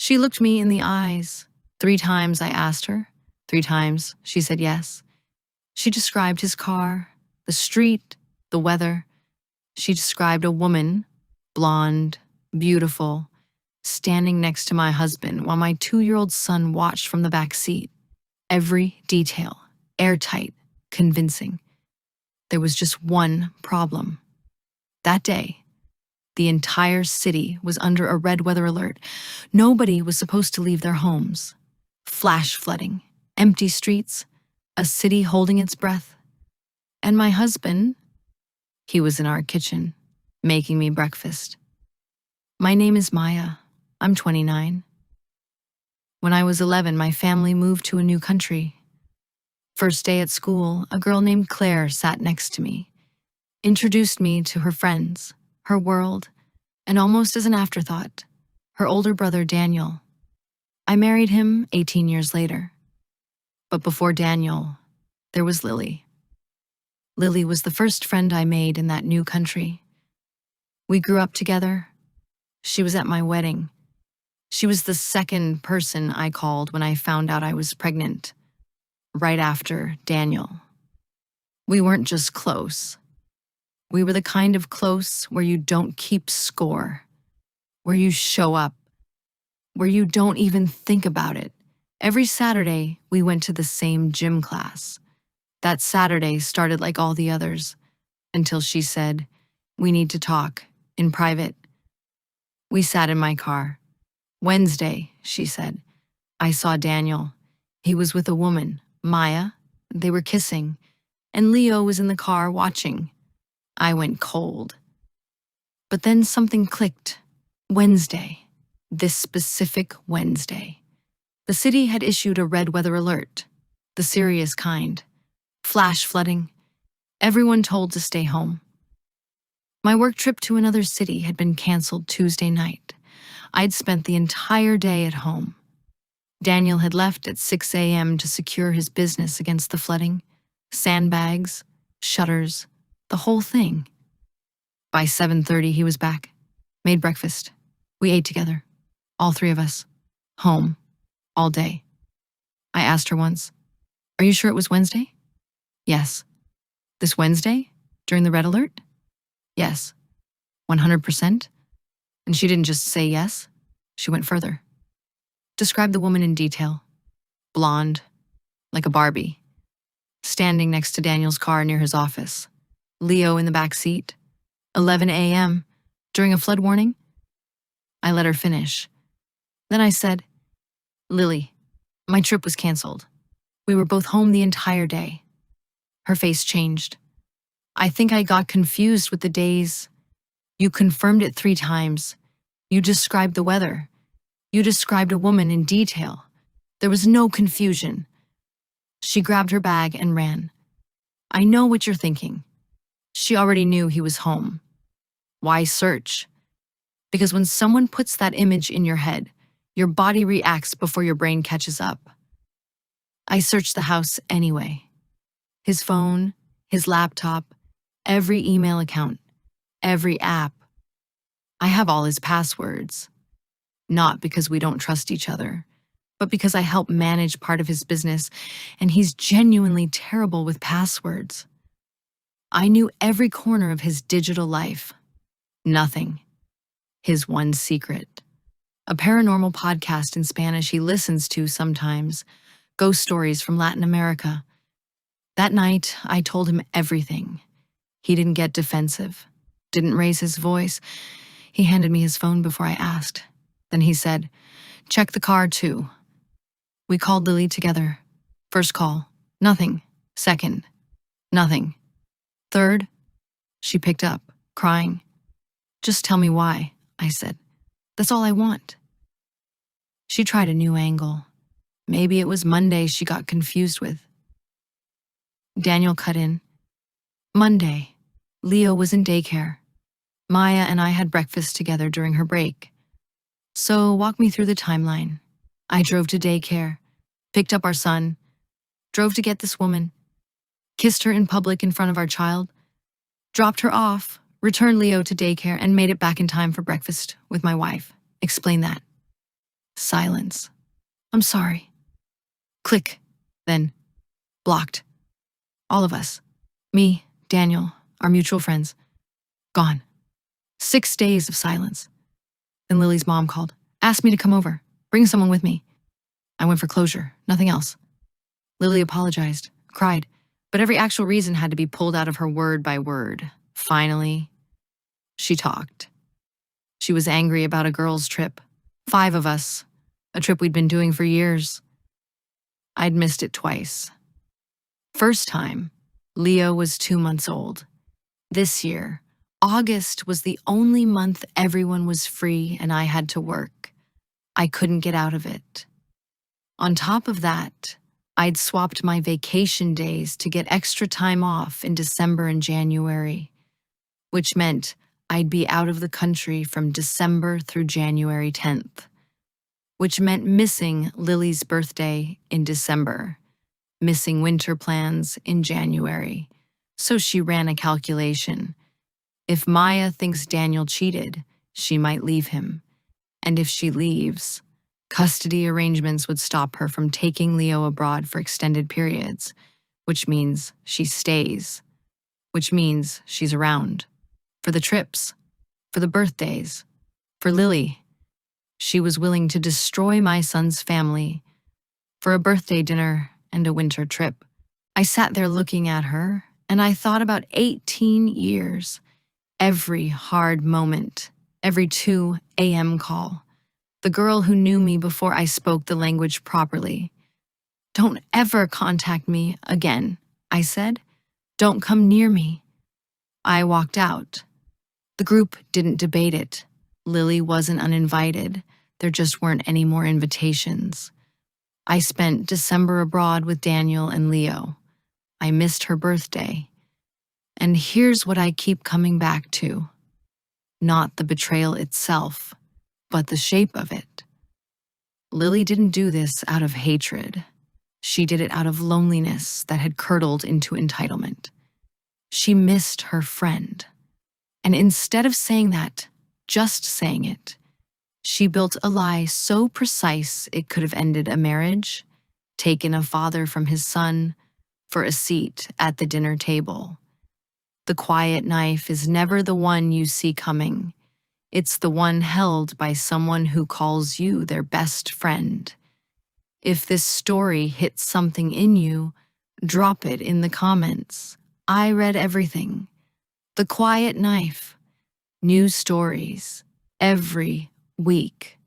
She looked me in the eyes. 3 times I asked her. 3 times she said yes. She described his car, the street, the weather. She described a woman, blonde, beautiful, standing next to my husband while my 2-year-old son watched from the back seat. Every detail, airtight, convincing. There was just one problem. That day, the entire city was under a red weather alert. Nobody was supposed to leave their homes. Flash flooding, empty streets, a city holding its breath. And my husband, he was in our kitchen, making me breakfast. My name is Maya. I'm 29. When I was 11, my family moved to a new country. First day at school, a girl named Claire sat next to me, introduced me to her friends, her world, and almost as an afterthought, her older brother Daniel. I married him 18 years later. But before Daniel, there was Lily. Lily was the first friend I made in that new country. We grew up together. She was at my wedding. She was the second person I called when I found out I was pregnant, right after Daniel. We weren't just close. We were the kind of close where you don't keep score, where you show up, where you don't even think about it. Every Saturday, we went to the same gym class. That Saturday started like all the others, until she said, "We need to talk, in private." We sat in my car. "Wednesday," she said, "I saw Daniel. He was with a woman, Maya. They were kissing, and Leo was in the car watching." I went cold. But then something clicked. Wednesday. This specific Wednesday. The city had issued a red weather alert, the serious kind. Flash flooding. Everyone told to stay home. My work trip to another city had been canceled Tuesday night. I'd spent the entire day at home. Daniel had left at 6 a.m. to secure his business against the flooding. Sandbags, shutters, the whole thing. By 7:30, he was back. Made breakfast. We ate together. All 3 of us. Home. All day. I asked her once, "Are you sure it was Wednesday?" "Yes." "This Wednesday? During the red alert?" "Yes." 100%? And she didn't just say yes. She went further. Describe the woman in detail. Blonde, like a Barbie. Standing next to Daniel's car near his office. Leo in the back seat. 11 a.m. During a flood warning. I let her finish. Then I said, "Lily, my trip was canceled. We were both home the entire day." Her face changed. "I think I got confused with the days. You confirmed it 3 times. You described the weather. You described a woman in detail. There was no confusion." She grabbed her bag and ran. "I know what you're thinking." She already knew he was home. Why search? Because when someone puts that image in your head, your body reacts before your brain catches up. I searched the house anyway. His phone, his laptop, every email account, every app. I have all his passwords. Not because we don't trust each other, but because I help manage part of his business, and he's genuinely terrible with passwords. I knew every corner of his digital life. Nothing. His one secret. A paranormal podcast in Spanish he listens to sometimes. Ghost stories from Latin America. That night, I told him everything. He didn't get defensive. Didn't raise his voice. He handed me his phone before I asked. Then he said, "Check the car too." We called Lily together. First call, nothing. Second, nothing. Third, she picked up, crying. "Just tell me why," I said. "That's all I want." She tried a new angle. Maybe it was Monday she got confused with. Daniel cut in. "Monday, Leo was in daycare. Maya and I had breakfast together during her break. So walk me through the timeline. I drove to daycare, picked up our son, drove to get this woman, kissed her in public in front of our child, dropped her off, returned Leo to daycare, and made it back in time for breakfast with my wife. Explain that." Silence. I'm sorry. Click. Then, blocked. All of us. Me, Daniel, our mutual friends. Gone. 6 days of silence. Then Lily's mom called, asked me to come over, bring someone with me. I went for closure, nothing else. Lily apologized, cried, but every actual reason had to be pulled out of her word by word. Finally, she talked. She was angry about a girls' trip. 5 of us. A trip we'd been doing for years. I'd missed it twice. First time, Leo was 2 months old. This year, August was the only month everyone was free and I had to work. I couldn't get out of it. On top of that, I'd swapped my vacation days to get extra time off in December and January, which meant I'd be out of the country from December through January 10th, which meant missing Lily's birthday in December, missing winter plans in January. So she ran a calculation. If Maya thinks Daniel cheated, she might leave him. And if she leaves, custody arrangements would stop her from taking Leo abroad for extended periods, which means she stays, which means she's around. For the trips, for the birthdays, for Lily. She was willing to destroy my son's family for a birthday dinner and a winter trip. I sat there looking at her, and I thought about 18 years, every hard moment, every 2 a.m. call. The girl who knew me before I spoke the language properly. Don't ever contact me again, I said. Don't come near me. I walked out. The group didn't debate it. Lily wasn't uninvited. There just weren't any more invitations. I spent December abroad with Daniel and Leo. I missed her birthday. And here's what I keep coming back to. Not the betrayal itself, but the shape of it. Lily didn't do this out of hatred. She did it out of loneliness that had curdled into entitlement. She missed her friend. And instead of saying that, just saying it, she built a lie so precise it could have ended a marriage, taken a father from his son, for a seat at the dinner table. The quiet knife is never the one you see coming. It's the one held by someone who calls you their best friend. If this story hits something in you, drop it in the comments. I read everything. The Quiet Knife. New stories every week.